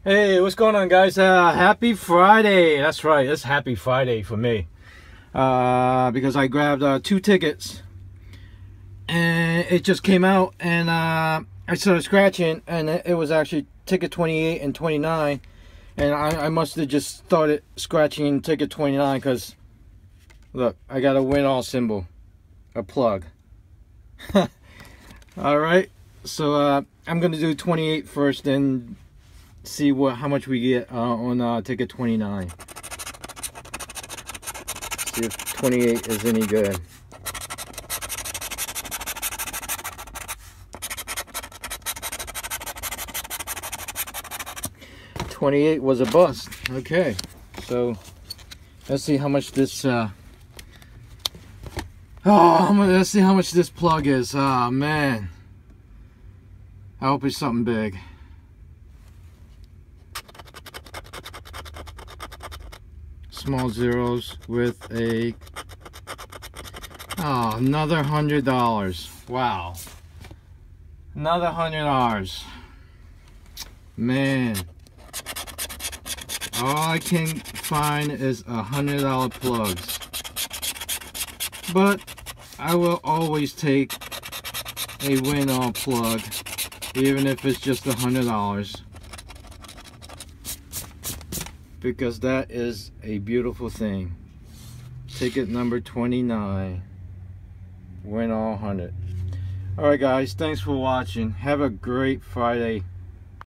Hey, what's going on, guys? Happy Friday. That's right, it's Happy Friday for me. Because I grabbed 2 tickets and it just came out, and I started scratching, and it was actually ticket 28 and 29, and I must have just started scratching ticket 29 because look, I got a win all symbol, a plug. All right, so I'm gonna do 28 first, then see how much we get on ticket 29. See if 28 is any good. $28 was a bust. Okay, so let's see how much this let's see how much this plug is. Oh man, I hope it's something big. Small zeros with a another $100. Wow, another $100. Man, all I can find is $100 plugs, but I will always take a win all plug, even if it's just $100, because that is a beautiful thing. Ticket number 29, win all 100. All right, guys, thanks for watching. Have a great Friday.